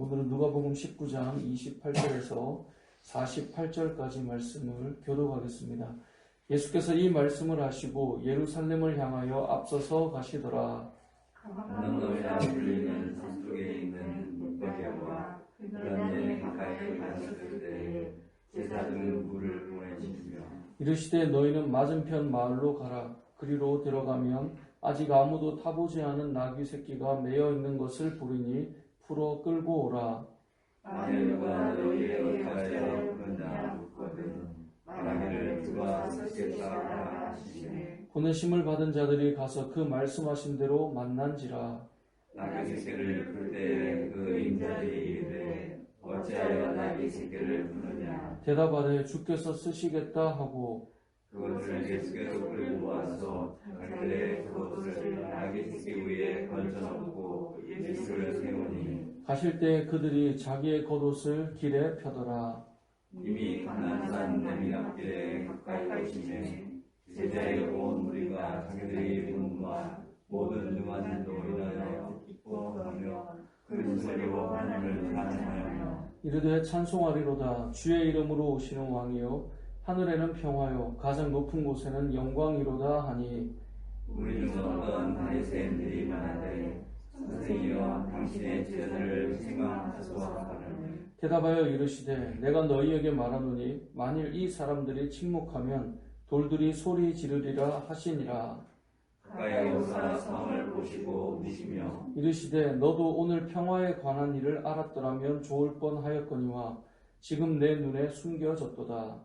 오늘은 누가복음 19장 28절에서 48절까지 말씀을 교독하겠습니다. 예수께서 이 말씀을 하시고 예루살렘을 향하여 앞서서 가시더라. 감람노이라 불리는 산속에 있는 물가게와 그런데 가까이 가셨을 때에 제사장은 물을 보내시며 이르시되 너희는 맞은편 마을로 가라. 그리로 들어가면 아직 아무도 타보지 않은 나귀 새끼가 매어 있는 것을 보리니 풀어 끌고 오라. 만일 누가 너희의 가까이에 오느냐 묻거든 말하기를 주가 쓰시겠다 하라 하시니 보내심을 받은 자들이 가서 그 말씀하신 대로 만난지라. 나귀 새끼를 풀 때에 그 임자들이 이르되 어찌하여 나귀 새끼를 푸느냐 대답하되 주께서 쓰시겠다 하고 그것을 예수께서 끌고 와서 갈 때에 그것을 나귀 새끼 위에 걸쳐놓고 예수를 세우니 가실 때 그들이 자기의 겉옷을 길에 펴더라. 이미 가나안 내미 앞길에 가까이 오시매 제자의 온 무리가 자기들이 본과 모든 능한 일로 인하여 기뻐하며 큰 소리로 하나님을 찬양하며 이르되 찬송하리로다. 주의 이름으로 오시는 왕이요 하늘에는 평화요 가장 높은 곳에는 영광이로다 하니 우리 중 어떤 바리새인들이 말하되 선생이여 당신의 제자를 책망하소서 하느니 대답하여 이르시되 내가 너희에게 말하노니 만일 이 사람들이 침묵하면 돌들이 소리 지르리라 하시니라. 가까이 오사 성을 보시고 웃으시며 이르시되 너도 오늘 평화에 관한 일을 알았더라면 좋을 뻔하였거니와 지금 내 눈에 숨겨졌도다.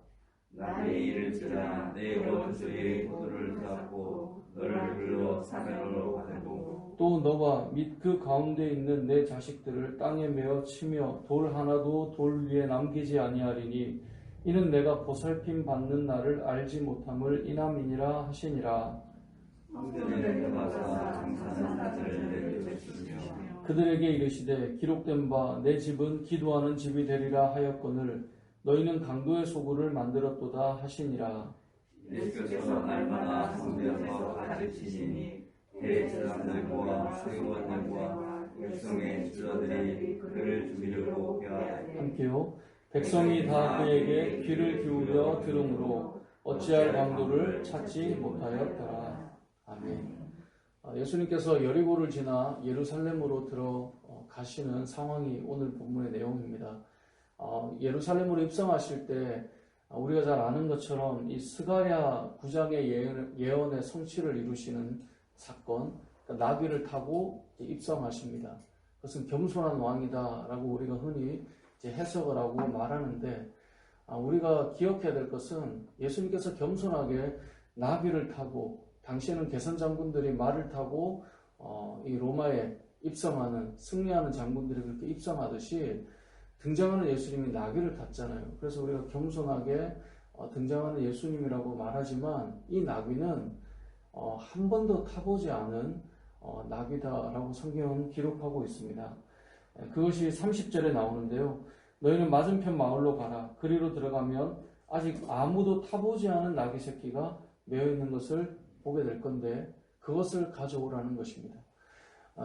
나의 일을 지라 내 원수의 도를 잡고 너를 불러 사면으로 가두고 또 너와 및 그 가운데 있는 내 자식들을 땅에 메어 치며 돌 하나도 돌 위에 남기지 아니하리니 이는 내가 보살핌 받는 날을 알지 못함을 인함이니라 하시니라. 형제들에게 가서 장사하는 자들을 내려주시며 그들에게 이르시되 기록된 바 내 집은 기도하는 집이 되리라 하였거늘 너희는 강도의 소굴을 만들었도다 하시니라. 예수께서 날마다 성전에서 가르치시니 대제사장들과 서기관들과 백성의 주자들이 그를 죽이려고 꾀하되 함께요. 백성이 다 그에게 귀를 기울여 들으므로 어찌할 강도를 찾지 못하였더라. 아멘. 예수님께서 여리고를 지나 예루살렘으로 들어가시는 상황이 오늘 본문의 내용입니다. 예루살렘으로 입성하실 때 우리가 잘 아는 것처럼 이 스가랴 9장의 예언의 성취를 이루시는 사건, 그러니까 나귀를 타고 입성하십니다. 그것은 겸손한 왕이다라고 우리가 흔히 이제 해석을 하고 말하는데 우리가 기억해야 될 것은 예수님께서 겸손하게 나귀를 타고 당시에는 개선 장군들이 말을 타고 이 로마에 입성하는 승리하는 장군들이 그렇게 입성하듯이 등장하는 예수님이 나귀를 탔잖아요. 그래서 우리가 겸손하게 등장하는 예수님이라고 말하지만 이 나귀는 한 번도 타보지 않은 나귀다라고 성경은 기록하고 있습니다. 그것이 30절에 나오는데요. 너희는 맞은편 마을로 가라. 그리로 들어가면 아직 아무도 타보지 않은 나귀 새끼가 매어 있는 것을 보게 될 건데 그것을 가져오라는 것입니다.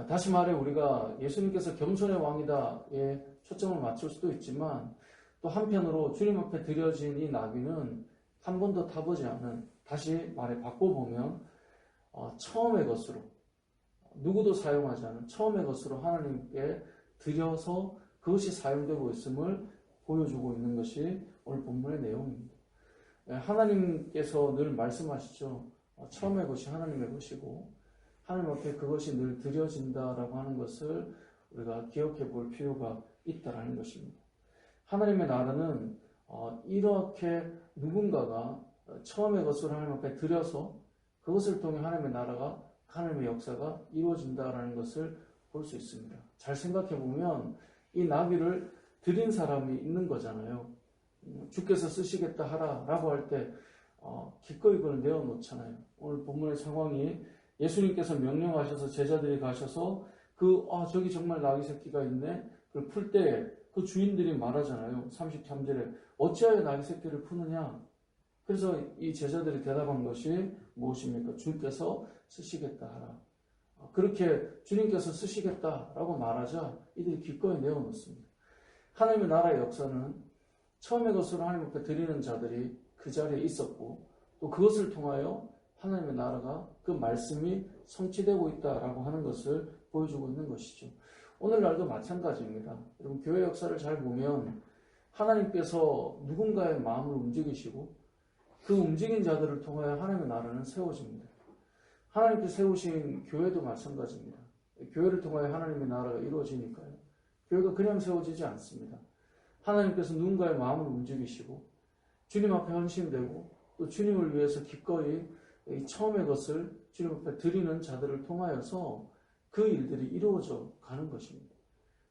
다시 말해 우리가 예수님께서 겸손의 왕이다에 초점을 맞출 수도 있지만 또 한편으로 주님 앞에 드려진 이 나귀는 한 번도 타보지 않은, 다시 말해 바꿔보면 처음의 것으로, 누구도 사용하지 않은 처음의 것으로 하나님께 드려서 그것이 사용되고 있음을 보여주고 있는 것이 오늘 본문의 내용입니다. 하나님께서 늘 말씀하시죠. 처음의 것이 하나님의 것이고 하나님 앞에 그것이 늘 드려진다라고 하는 것을 우리가 기억해 볼 필요가 있다라는 것입니다. 하나님의 나라는 이렇게 누군가가 처음의 것을 하나님 앞에 드려서 그것을 통해 하나님의 나라가, 하나님의 역사가 이루어진다라는 것을 볼 수 있습니다. 잘 생각해 보면 이 나귀를 드린 사람이 있는 거잖아요. 주께서 쓰시겠다 하라라고 할 때 기꺼이 그걸 내어놓잖아요. 오늘 본문의 상황이 예수님께서 명령하셔서 제자들이 가셔서 저기 정말 나귀 새끼가 있네. 그걸 풀 때 그 주인들이 말하잖아요. 33절에 어찌하여 나귀 새끼를 푸느냐. 그래서 이 제자들이 대답한 것이 무엇입니까? 주께서 쓰시겠다 하라. 그렇게 주님께서 쓰시겠다라고 말하자 이들이 기꺼이 내어놓습니다. 하나님의 나라의 역사는 처음에 것으로 하나님 앞에 드리는 자들이 그 자리에 있었고 또 그것을 통하여 하나님의 나라가 그 말씀이 성취되고 있다라고 하는 것을 보여주고 있는 것이죠. 오늘날도 마찬가지입니다. 여러분 교회 역사를 잘 보면 하나님께서 누군가의 마음을 움직이시고 그 움직인 자들을 통하여 하나님의 나라는 세워집니다. 하나님께서 세우신 교회도 마찬가지입니다. 교회를 통하여 하나님의 나라가 이루어지니까요. 교회가 그냥 세워지지 않습니다. 하나님께서 누군가의 마음을 움직이시고 주님 앞에 헌신되고 또 주님을 위해서 기꺼이 처음의 것을 주님 앞에 드리는 자들을 통하여서 그 일들이 이루어져 가는 것입니다.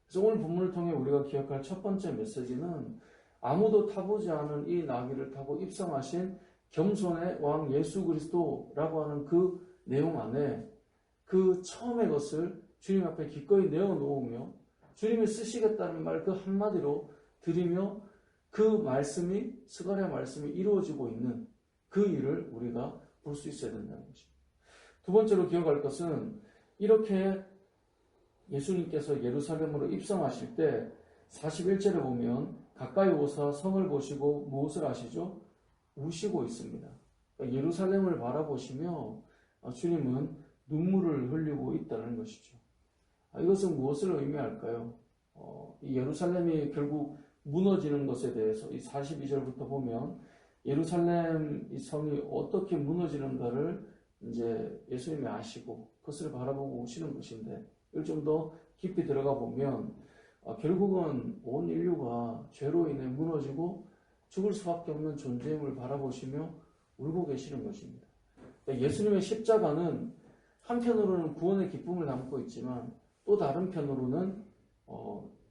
그래서 오늘 본문을 통해 우리가 기억할 첫 번째 메시지는 아무도 타보지 않은 이 나귀를 타고 입성하신 겸손의 왕 예수 그리스도라고 하는 그 내용 안에 그 처음의 것을 주님 앞에 기꺼이 내어놓으며 주님이 쓰시겠다는 말 그 한마디로 드리며 그 말씀이 스가랴 말씀이 이루어지고 있는 그 일을 우리가 볼 수 있어야 된다는 것입니다. 두 번째로 기억할 것은 이렇게 예수님께서 예루살렘으로 입성하실 때 41절에 보면 가까이 오사 성을 보시고 무엇을 하시죠? 우시고 있습니다. 그러니까 예루살렘을 바라보시며 주님은 눈물을 흘리고 있다는 것이죠. 이것은 무엇을 의미할까요? 이 예루살렘이 결국 무너지는 것에 대해서 이 42절부터 보면 예루살렘 이 성이 어떻게 무너지는가를 이제 예수님이 아시고 그것을 바라보고 오시는 것인데 이걸 좀 더 깊이 들어가 보면 결국은 온 인류가 죄로 인해 무너지고 죽을 수밖에 없는 존재임을 바라보시며 울고 계시는 것입니다. 예수님의 십자가는 한편으로는 구원의 기쁨을 담고 있지만 또 다른 편으로는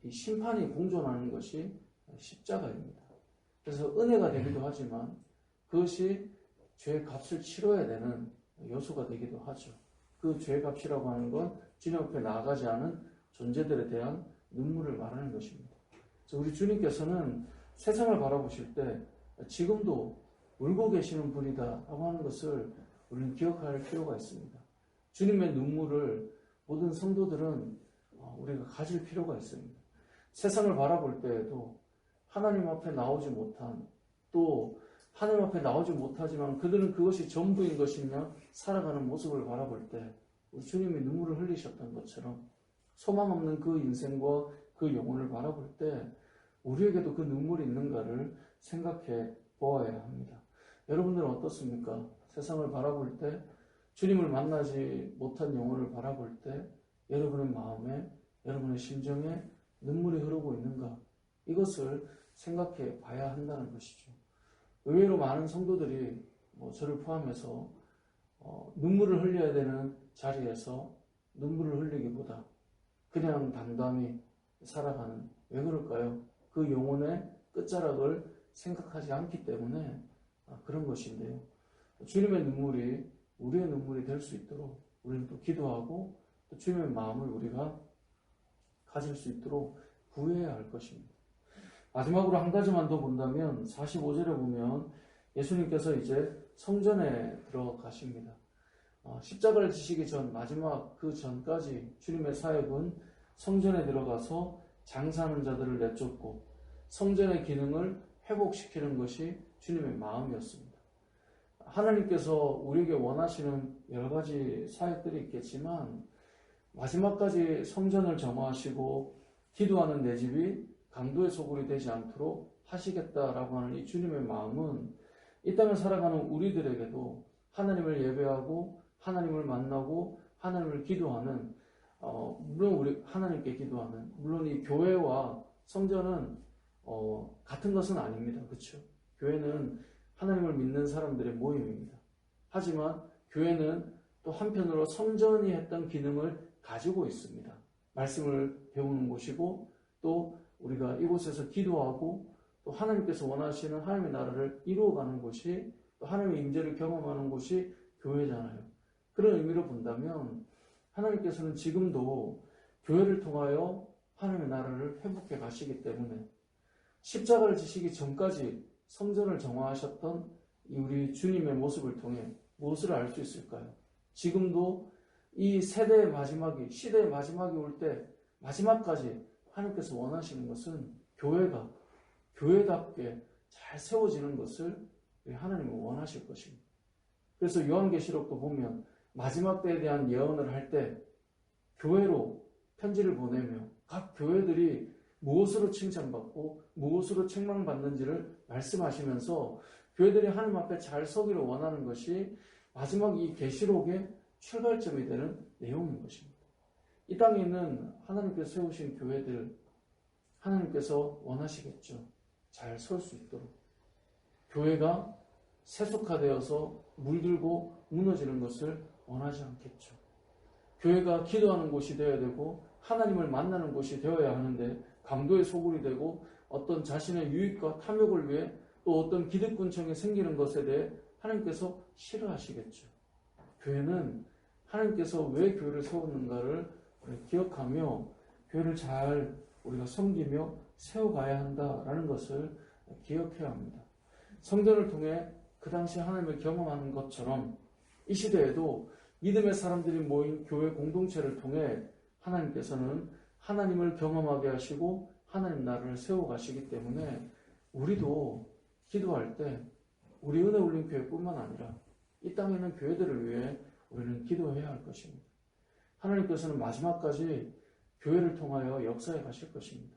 이 심판이 공존하는 것이 십자가입니다. 그래서 은혜가 되기도 하지만 그것이 죄의 값을 치러야 되는 요소가 되기도 하죠. 그 죄의 값이라고 하는 건 주님 앞에 나아가지 않은 존재들에 대한 눈물을 말하는 것입니다. 그래서 우리 주님께서는 세상을 바라보실 때 지금도 울고 계시는 분이다라고 하는 것을 우리는 기억할 필요가 있습니다. 주님의 눈물을 모든 성도들은 우리가 가질 필요가 있습니다. 세상을 바라볼 때에도 하나님 앞에 나오지 못한 또 하나님 앞에 나오지 못하지만 그들은 그것이 전부인 것이냐 살아가는 모습을 바라볼 때 우리 주님이 눈물을 흘리셨던 것처럼 소망 없는 그 인생과 그 영혼을 바라볼 때 우리에게도 그 눈물이 있는가를 생각해 보아야 합니다. 여러분들은 어떻습니까? 세상을 바라볼 때 주님을 만나지 못한 영혼을 바라볼 때 여러분의 마음에 여러분의 심정에 눈물이 흐르고 있는가? 이것을 생각해 봐야 한다는 것이죠. 의외로 많은 성도들이 저를 포함해서 눈물을 흘려야 되는 자리에서 눈물을 흘리기보다 그냥 담담히 살아가는 왜 그럴까요? 그 영혼의 끝자락을 생각하지 않기 때문에 그런 것인데요. 주님의 눈물이 우리의 눈물이 될 수 있도록 우리는 또 기도하고 또 주님의 마음을 우리가 가질 수 있도록 구해야 할 것입니다. 마지막으로 한 가지만 더 본다면 45절에 보면 예수님께서 이제 성전에 들어가십니다. 십자가를 지시기 전 마지막 그 전까지 주님의 사역은 성전에 들어가서 장사하는 자들을 내쫓고 성전의 기능을 회복시키는 것이 주님의 마음이었습니다. 하나님께서 우리에게 원하시는 여러 가지 사역들이 있겠지만 마지막까지 성전을 정화하시고 기도하는 내 집이 강도의 소굴이 되지 않도록 하시겠다라고 하는 이 주님의 마음은 이 땅을 살아가는 우리들에게도 하나님을 예배하고 하나님을 만나고 하나님을 기도하는 물론 우리 하나님께 기도하는 물론 이 교회와 성전은 같은 것은 아닙니다. 그렇죠? 교회는 하나님을 믿는 사람들의 모임입니다. 하지만 교회는 또 한편으로 성전이 했던 기능을 가지고 있습니다. 말씀을 배우는 곳이고 또 우리가 이곳에서 기도하고 또 하나님께서 원하시는 하나님의 나라를 이루어가는 곳이 또 하나님의 임재를 경험하는 곳이 교회잖아요. 그런 의미로 본다면 하나님께서는 지금도 교회를 통하여 하나님의 나라를 회복해 가시기 때문에 십자가를 지시기 전까지 성전을 정화하셨던 우리 주님의 모습을 통해 무엇을 알 수 있을까요? 지금도 이 시대의 마지막이 올 때 마지막까지 하나님께서 원하시는 것은 교회가 교회답게 잘 세워지는 것을 하나님은 원하실 것입니다. 그래서 요한계시록도 보면 마지막 때에 대한 예언을 할 때 교회로 편지를 보내며 각 교회들이 무엇으로 칭찬받고 무엇으로 책망받는지를 말씀하시면서 교회들이 하나님 앞에 잘 서기를 원하는 것이 마지막 이 계시록의 출발점이 되는 내용인 것입니다. 이 땅에 있는 하나님께서 세우신 교회들 하나님께서 원하시겠죠. 잘 설 수 있도록. 교회가 세속화되어서 물들고 무너지는 것을 원하지 않겠죠. 교회가 기도하는 곳이 되어야 되고 하나님을 만나는 곳이 되어야 하는데 강도의 소굴이 되고 어떤 자신의 유익과 탐욕을 위해 또 어떤 기득권층이 생기는 것에 대해 하나님께서 싫어하시겠죠. 교회는 하나님께서 왜 교회를 세웠는가를 기억하며 교회를 잘 우리가 섬기며 세워가야 한다라는 것을 기억해야 합니다. 성전을 통해 그 당시 하나님을 경험하는 것처럼 이 시대에도 믿음의 사람들이 모인 교회 공동체를 통해 하나님께서는 하나님을 경험하게 하시고 하나님 나라를 세워가시기 때문에 우리도 기도할 때 우리 은혜 올린 교회뿐만 아니라 이 땅에 있는 교회들을 위해 우리는 기도해야 할 것입니다. 하나님께서는 마지막까지 교회를 통하여 역사해 가실 것입니다.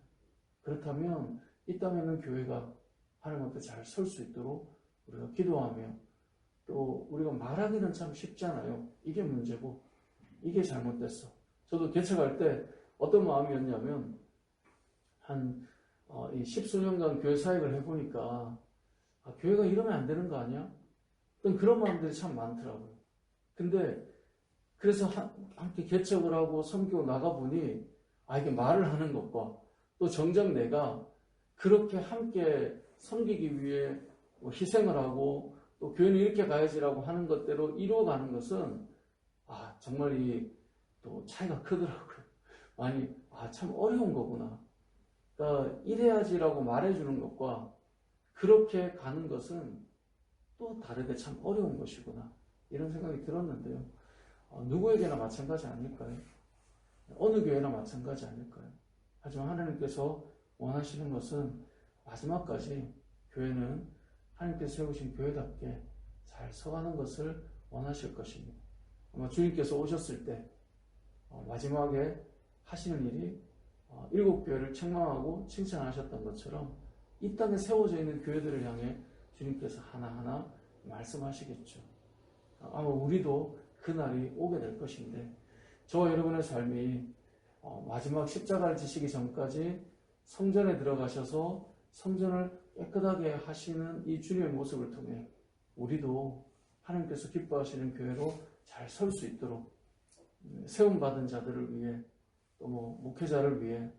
그렇다면 이 땅에 있는 교회가 하나님 앞에 잘 설 수 있도록 우리가 기도하며 또 우리가 말하기는 참 쉽잖아요. 이게 문제고 이게 잘못됐어. 저도 개척할 때 어떤 마음이었냐면 이 10수년간 교회 사역을 해보니까 교회가 이러면 안 되는 거 아니야? 어떤 그런 마음들이 참 많더라고요. 근데 그래서 함께 개척을 하고 섬기고 나가보니 이게 말을 하는 것과 또 정작 내가 그렇게 함께 섬기기 위해 희생을 하고 또 교회는 이렇게 가야지라고 하는 것대로 이루어가는 것은 정말 또 차이가 크더라고요. 많이 참 어려운 거구나. 그러니까 이래야지라고 말해주는 것과 그렇게 가는 것은 또 다르게 참 어려운 것이구나. 이런 생각이 들었는데요. 누구에게나 마찬가지 아닐까요? 어느 교회나 마찬가지 아닐까요? 하지만 하나님께서 원하시는 것은 마지막까지 교회는 하나님께서 세우신 교회답게 잘 서가는 것을 원하실 것입니다. 아마 주님께서 오셨을 때 마지막에 하시는 일이 7교회를 책망하고 칭찬하셨던 것처럼 이 땅에 세워져 있는 교회들을 향해 주님께서 하나하나 말씀하시겠죠. 아마 우리도 그날이 오게 될 것인데 저와 여러분의 삶이 마지막 십자가를 지시기 전까지 성전에 들어가셔서 성전을 깨끗하게 하시는 이 주님의 모습을 통해 우리도 하나님께서 기뻐하시는 교회로 잘 설 수 있도록 세움받은 자들을 위해 또 목회자를 위해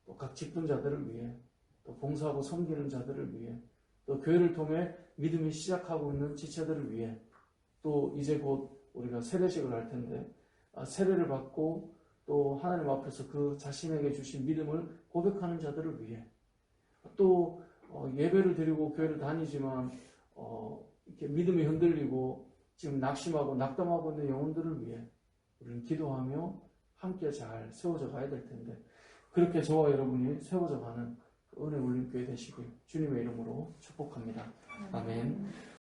또 각 직분자들을 위해 또 봉사하고 섬기는 자들을 위해 또 교회를 통해 믿음이 시작하고 있는 지체들을 위해 또 이제 곧 우리가 세례식을 할 텐데 세례를 받고 또 하나님 앞에서 그 자신에게 주신 믿음을 고백하는 자들을 위해 또 예배를 드리고 교회를 다니지만 이렇게 믿음이 흔들리고 지금 낙심하고 낙담하고 있는 영혼들을 위해 우리는 기도하며 함께 잘 세워져 가야 될 텐데 그렇게 저와 여러분이 세워져 가는 은혜 올린 교회 되시길 주님의 이름으로 축복합니다. 아멘.